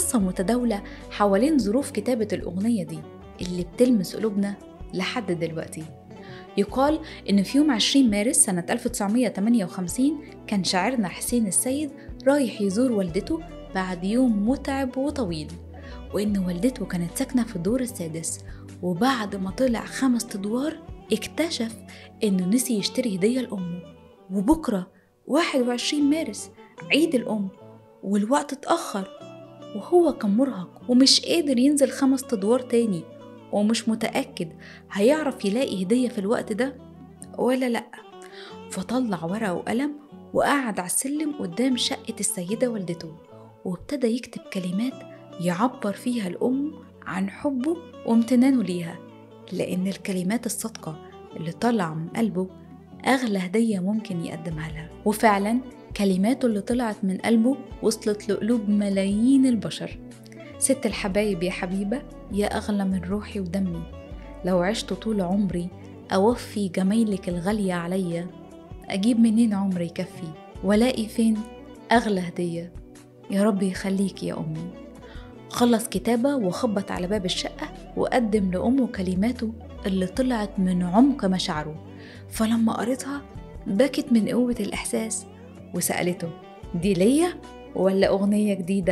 قصة متداولة حوالين ظروف كتابة الأغنية دي اللي بتلمس قلوبنا لحد دلوقتي. يقال إن في يوم 20 مارس سنة 1958 كان شاعرنا حسين السيد رايح يزور والدته بعد يوم متعب وطويل، وإن والدته كانت ساكنة في الدور السادس، وبعد ما طلع 5 أدوار اكتشف إنه نسي يشتري هدية لأمه، وبكرة 21 مارس عيد الأم والوقت اتأخر، وهو كان مرهق ومش قادر ينزل 5 أدوار تاني، ومش متأكد هيعرف يلاقي هدية في الوقت ده ولا لأ. فطلع ورقة وقلم وقعد على السلم قدام شقة السيدة والدته، وابتدى يكتب كلمات يعبر فيها الأم عن حبه وامتنانه ليها، لأن الكلمات الصادقة اللي طلع من قلبه أغلى هدية ممكن يقدمها لها. وفعلا كلماته اللي طلعت من قلبه وصلت لقلوب ملايين البشر. ست الحبايب يا حبيبة، يا أغلى من روحي ودمي، لو عشت طول عمري أوفي جميلك الغالية عليا، أجيب منين عمري يكفي ولاقي فين أغلى هدية، يا رب يخليك يا أمي. خلص كتابة وخبط على باب الشقة وقدم لأمه كلماته اللي طلعت من عمق مشاعره، فلما قريتها بكت من قوة الإحساس وسألته: دي ليا ولا أغنية جديدة؟